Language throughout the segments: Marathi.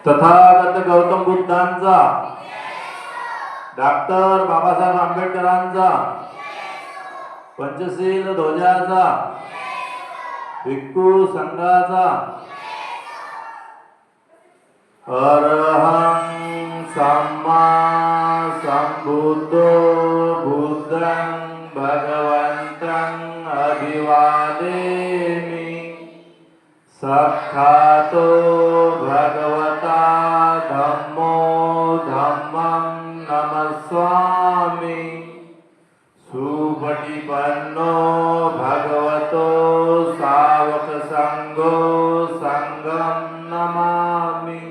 तथागत गौतम बुद्धांचा, डॉक्टर बाबासाहेब आंबेडकरांचा, पंचशील ध्वजाचा, भिक्खू संघाचा, अरहं सम्मा संबुद्धो बुद्धं भगवन्तं अभिवादेमि। साक्षातो भगवता धम्मो धम्मं नमस्वामि। सुपटिपन्नो भगवतो सावक संघो संघं नमामि।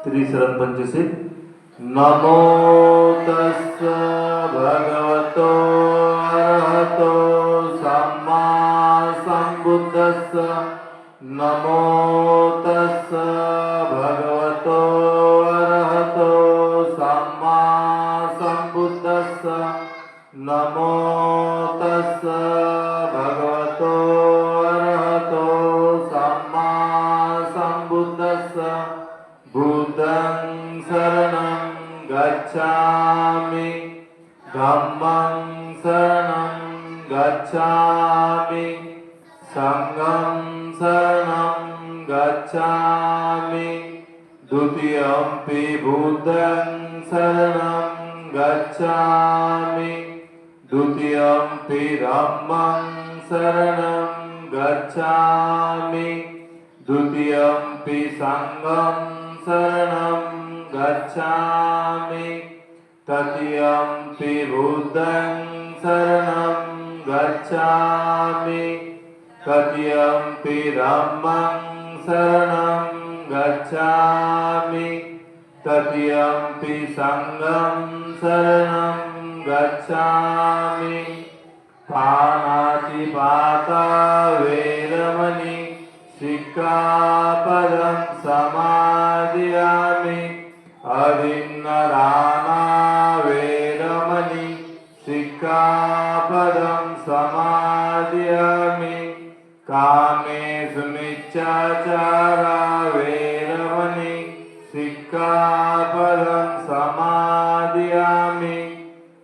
त्रिशरण पंचशील। नमो तस्स भगवतो अरहतो सम्मा संबुद्धस्स। नमो तस्स भगवतो अरहतो सम्मा संबुद्धस्स। नमो तस्स भगवतो अरहतो सम्मा संबुद्धस्स। बुद्धं शरणं गच्छामि, धम्मं शरणं गच्छामि, संघं शरणं गच्छामि। द्वितीयंपि बुद्धं शरणं गच्छामि, द्वितीयंपि धम्मं शरणं गच्छामि, द्वितीयंपि संघं शरणं गच्छामि, तृतीयंपि बुद्धं शरणं गच्छामि, तृतीयंपि धम्मं शरणं गच्छामि, तृतीयंपि संघं शरणं गच्छामि। पाणातिपाता वेरमणि सिक्खापदं समादियामि। अभिन्नदाना वेरमणि सिक्खापदं समादियामि। कामेषु मिच्छाचारा वेरमणि सिक्खापदं समादियामि।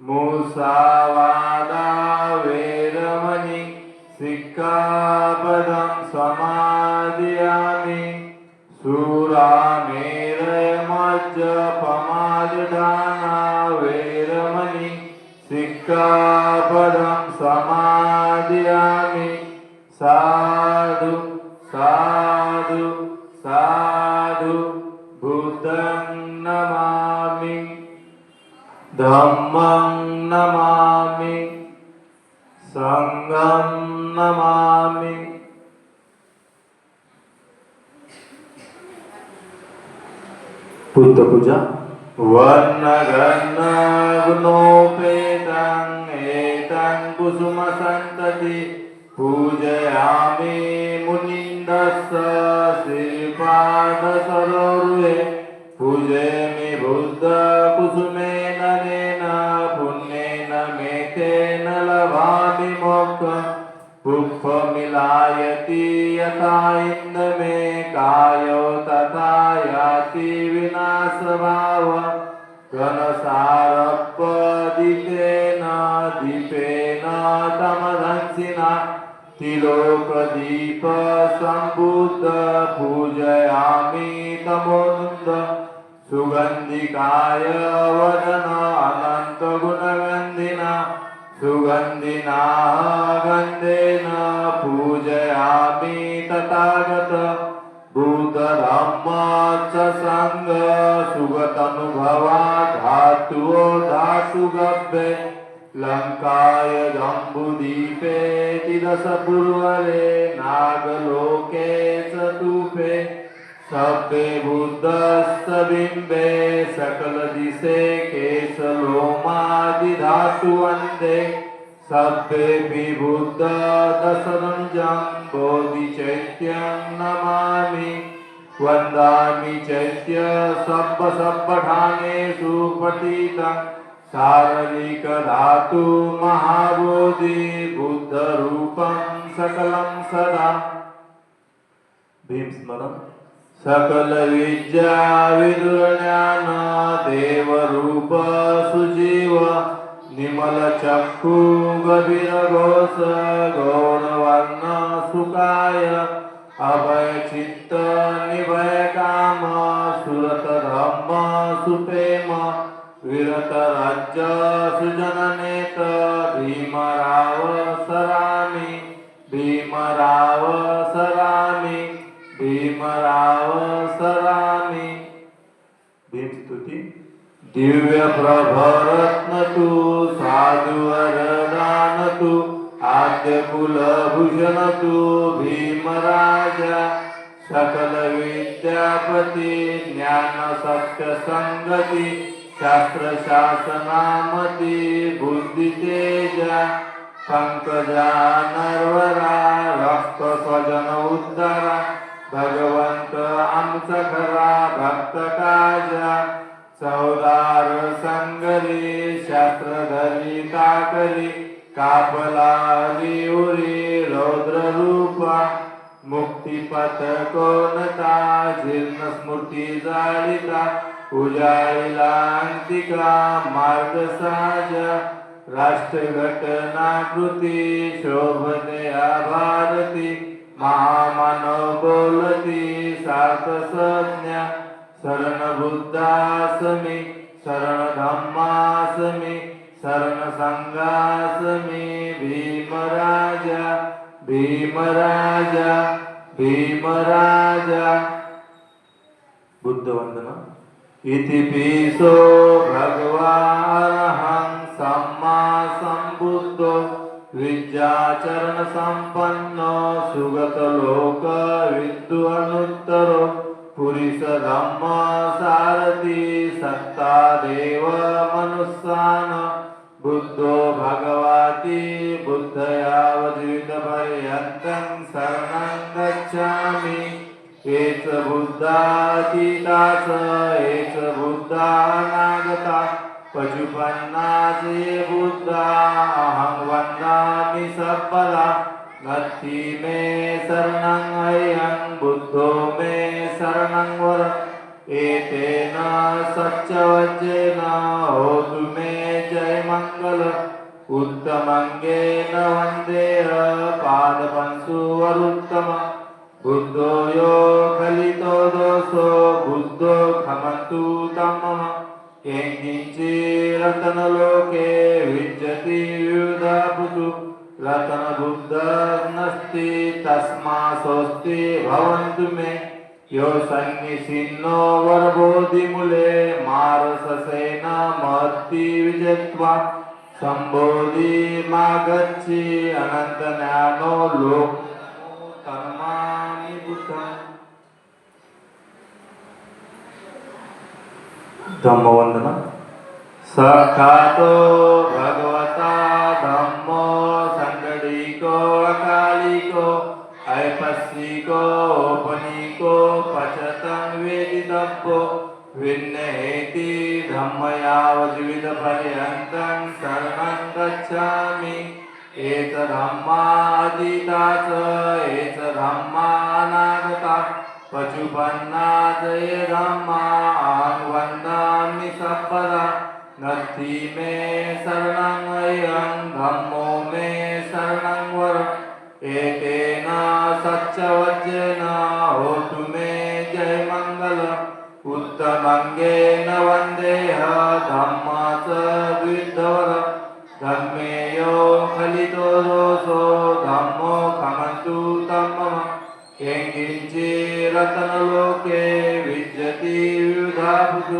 मुसावादा वेरमणि सिक्खापदं समादियामि। सुरामेरयमज्जपमाददाना वेरमणि सिक्खापदं समादियामि। साधु साधु साधु बुद्धं नमामि, धम्मं नमामि, संघं नमामि। बुद्ध पूजा। वर्णगन्धगुणोपेतं एतं कुसुमसन्तति पूजयामि मुनीन्द्रस्य श्रीपादसरोरुहे। पूजयामि बुद्ध कुसुमेन नेन पुण्येन मेतेन लभामि मोक्षं। पुष्पमिलायति यथा इन्दमे कायो तथा याति विनाशभावः। घनसारपदीपेन दीपेन तमदंसिना तिलोकदीप संबुद्ध पूजयामि तमोनुद। सुगन्धिकाय वदन अनन्तगुणगन्धिना सुगन्धिना गन्धेन पूजयामि तथागत। बुद्धधम्म च संघ सुगतनुभवा धातुओ धातुगभ्ये। लङ्काय जम्बुदीपे तिरसपुरवरे नागलोके चतुपे। सभ्ये बुद्धस्य बिम्बे सकलदिशे केशलोमादिधातुवन्दे। सभ्येऽपि बुद्ध दशरञ्जं बोधिचैत्यं नमामि। वन्दामि चैत्य सब्बठानेषु पतितं शारीरिकधातु महाबोधि बुद्धरूपं सकलं सदा। भीमस्मरण। सकल विद्या विदुर्ज्ञान देवरूप सुजीव निमल चक्षु गभीर घोष गौरवर्ण सुखाय अभय चित्त निभय काम सुरत धम्म सुप्रेम विरत राज्य सुजननेत भीमराव सरामी भीमराव सरामी भीमराव सरामी भीमस्तुती दिव्य प्रभरत्न तू साधुवरदान तू आद्य कुलभूषण तू भीमराजा सकल विद्यापती ज्ञान सत्य संगती शास्त्र शासनामती बुद्धि तेजा पंकजा नरवरा रक्त स्वजन उद्धारा भगवंत आमचा खरा भक्त काजा चौदार संगरी शास्त्रधरी काकरी कापला उरी रौद्र रूपा मुक्तिपथ कोणता जीर्ण स्मृती जाळिता उजाळीला अंतिका मार्ग साजा राष्ट्रघटनाकृती शोभते भारती महामानव बोलती सार्थ संज्ञा शरण बुद्धासमी शरण धम्मासमी शरण संघासमी भीमराजा भीमराजा भीमराजा बुद्ध वंदना इति पिसो भगवान सम्मा संबुद्धो विद्याचरण संपन्नो सुगत लोक विद्वानुत्तरो पुरुष धम्म सारथी सत्ता देव मनुष्यान बुद्धो भगवती बुद्धयावजीवित पर्यन्तं शरणं गच्छामि एच बुद्धातीताच एच बुद्धानागता पशुपन्नासे बुद्धा अहं वन्दामि सर्वदा नत्थि मे शरणं अयं बुद्धो मे शरणं वर एतेन सच्चवचेन होतु मे जय मंगल उत्तमंगेन वन्देह पादपंसु वरुत्तम बुद्धो यो खलितो दोषो बुद्धो खमन्तु तमः केंचिंचि रतनलोके विद्यति विविधपुषु रतनबुद्धनस्ति तस्मासोऽस्ति भवन्तु मे यो सन्निसिन्नो वरबोधिमूले मारससेन महत्ति विजयत्वा संबोधि मागच्छि अनन्तज्ञानो लोक तन्मामि बुद्धम् धम्मवंदना साक्षातो भगवता धम्मो संगडिको अकालिको ऐपस्सिको औपनिको पचतं वेदितव्यो विन्नहेति धम्मयावजीवितपर्यन्तं शरणं गच्छामि एत धम्माधीता च एत धम्मानागता पशुपन्नाथ ये धम्मा अहं वन्दामि सर्वदा नत्थि मे शरणं अयं धम्मो मे शरणं वर एतेन सच्चवचेन होतु मे जय मंगल उत्तमंगेन वन्देह धम्माच द्विधवर धम्मेयो खलितो दोषो धम्मो खमन्तु तमः केंचिंचि रतनलोके विद्यति विविधपुषु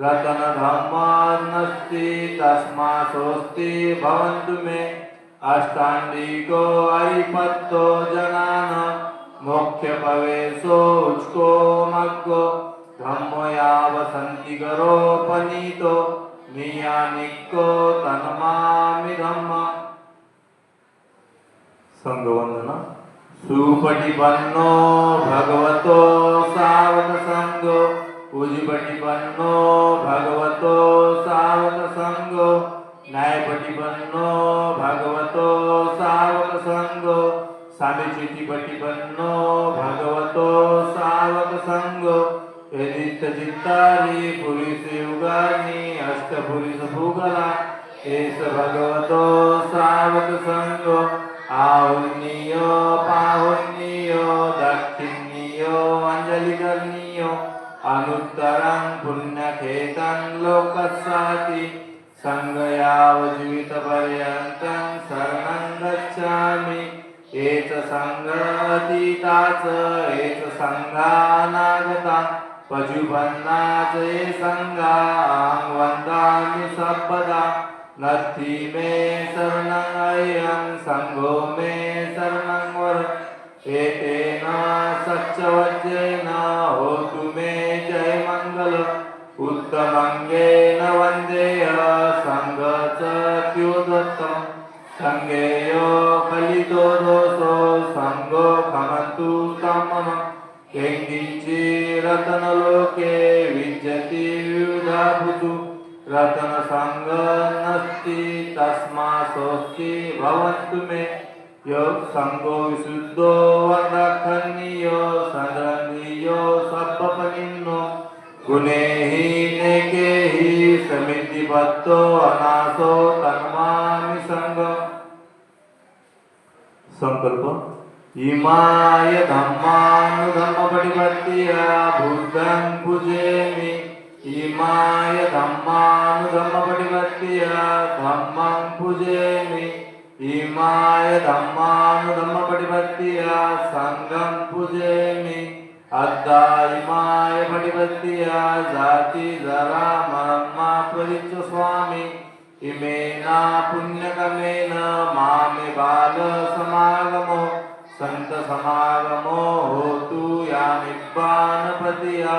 रतनधम्मास्ति तस्मासोऽस्ति भवन्तु मे अष्टाङ्गिको हरिपत्तो जनान मोक्षपवेशो उच्को मग्गो धम्मो यावसन्ति करोपनीतो नियानिको तन्मामि धम्म संगवंदना सुपटिपन्नो भगवतो सावक संगो पूजिपटिपन्नो भगवतो सावक संगो न्यायपटिपन्नो भगवतो सावक संगो सामीचितिपटिपन्नो भगवतो सावक संगो तुतारी पुरीसी उगानी अष्टपुरीस भूगला एस भगवतो सावक संगो आहुन्नियो पाहुन्नियो दक्षिण्यो अंजलिकर्णियो अनुत्तरं पुण्यखेतं लोकस्साति संगयावजीवितपर्यन्तं शरणं गच्छामि एच संगतीताच एच संगानागता पशुपन्नाच ये संगां वन्दामि सर्वदा नत्थि मे शरणं अयं संगो मे शरणं वर एतेन सच्चवज्रेन होतु मे जय मंगल उत्तमंगेन वन्देय संगच त्योदत्तम संगेयो कलितो दोषो संगो खमन्तु तमम केङ्गिञ्चि रतनलोके विद्यति विविधाभुतु रतनसंग नस्ति तस्मासोऽस्ति भवन्तु मे योग संगो विशुद्धो वरदाखन्नियो सदनियो सब्बपनिन्नो गुणेहि नेकेहि समितिबद्धो अनासो तन्मामि संग संकल्प इमाय धम्मानुधम्मपटिपत्तिया बुद्धं पूजयामि इमाय धम्मानुधम्मपटिपत्तिया धम्मं पूजयामि इमाय धम्मानुधम्मपटिपत्तिया संघं पूजयामि अद्धा इमाय पटिपत्तिया जाति जरा मरमा परिच स्वामी इमेना पुण्यकमेन मामे बाल समागमो संत समागमो होतु या निब्बानपतिया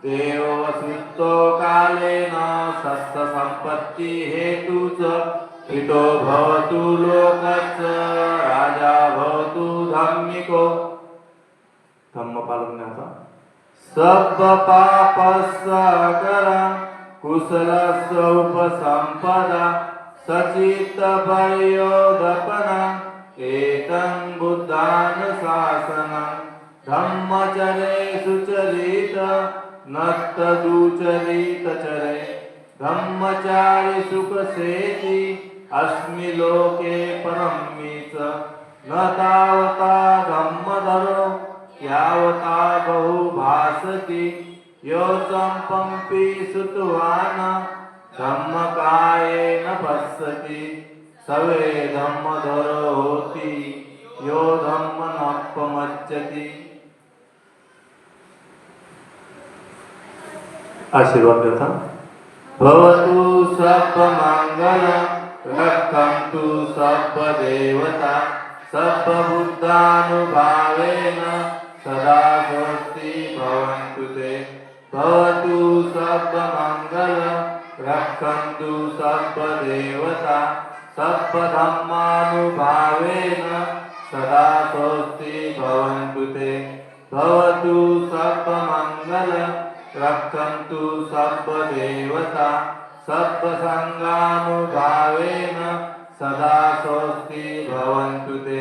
देव वसुतो कालेन सस्त संपत्ति हेतुच हितो भवतु लोकस्य राजा भवतु धम्मिको धम्म पालण्याचा सब पापसकरा कुशलस्य उपसंपदा सचित भयोदपना एतं बुद्धानुशासनं धम्मचरे सुचरित नत्तदुचरितचरे धम्मचारि सुखसेति अस्मि लोके परम्मिच न तावता धम्मधरो यावता बहुभासति यो चम्पम्पि सुतवान् धम्मकायेन पश्यति सवे धम्मधरो होति यो धम्मनपमच्यति आशीर्वाद देता भवतु सर्वमङ्गलं रक्षन्तु सर्वदेवता सर्वबुद्धानुभावेन सदा स्वस्ति भवन्तु ते भवतु सर्वमङ्गलं रक्षन्तु सर्वदेवता सर्वधर्मानुभावेन सदा स्वस्ति भवन्तु ते भवतु सर्वमङ्गलं रक्षन्तु सर्वदेवता सर्वसंगानुभावेन सदा स्वस्ति भवन्तु ते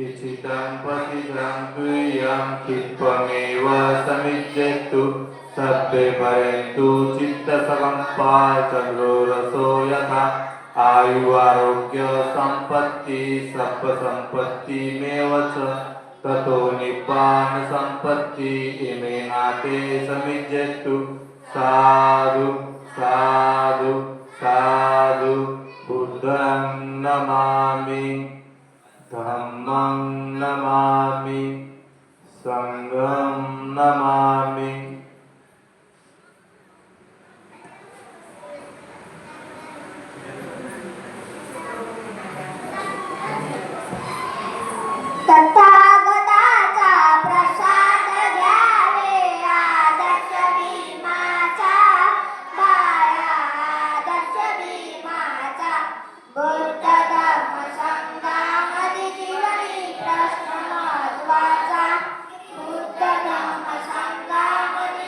इच्छितं पतितं तुयं चित्त्वमेव समिज्यतु सर्वे भरन्तु चित्तसकम्पाचन्द्रो रसो यथा आयु आरोग्य सम्पत्ति सर्वसम्पत्तिमेव च ततो निब्बान सम्पत्ति इमे नाते समिज्यतु साधु साधु साधु बुद्धं नमामि धम्मं नमामि संघं नमामि तथागताचा प्रसाद घ्यावे आदर्श भीमाचा बाळा आदर्श भीमाचा बुद्ध धर्म संघामध्ये जीवनी प्रश्न महत्वाचा बुद्ध धर्म संघामध्ये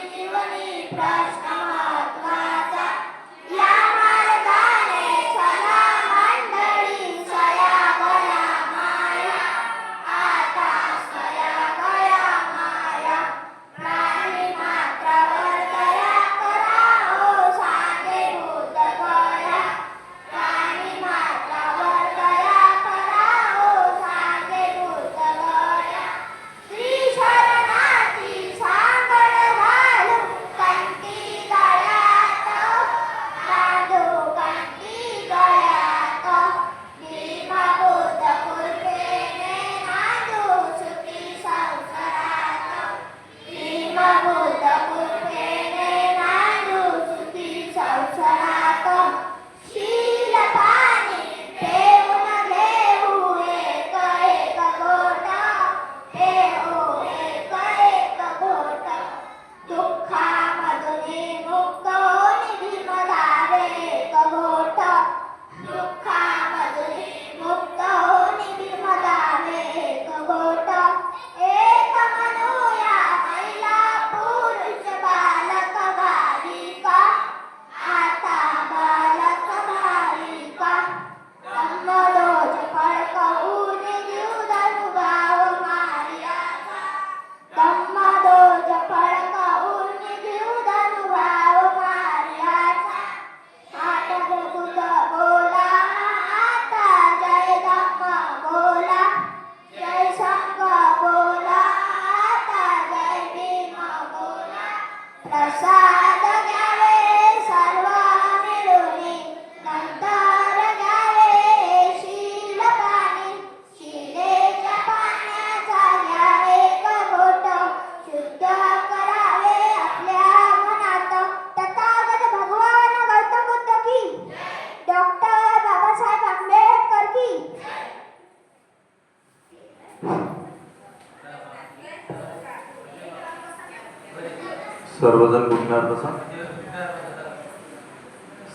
सर्वजण उठणार बसा.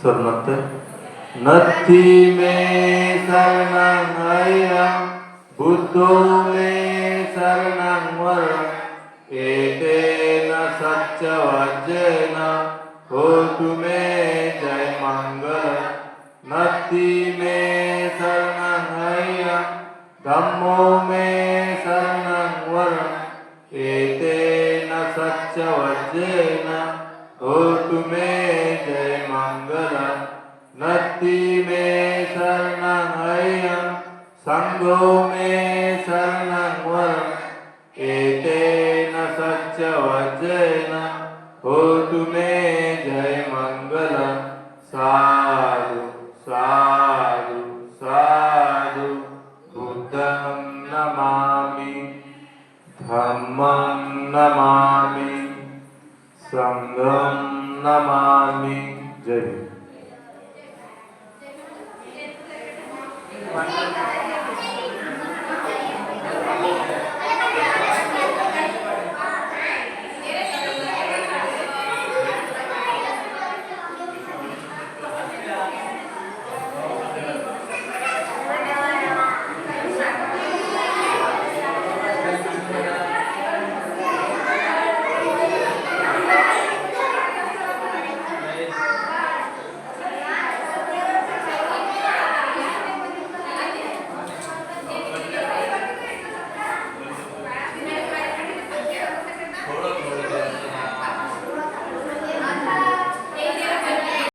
सर नत्थी मे शरणं अय्यं बुद्धो मे शरणं वरं एतेन सत्यवचेन होतु मे जय मंगल. नत्थी मे शरणं अय्यं धम्मो मे शरणं वरं एतेन सत्यवचेन होतु मे जय मंगल. नत्थी मे शरणं अय्यं संघो मे शरणं वरं एतेन सत्यवचेन होतु मे जय मंगल. साधु साधु साधु. बुद्धं नमामि धम्मं नमामि संघं नमामि. जय हिंद.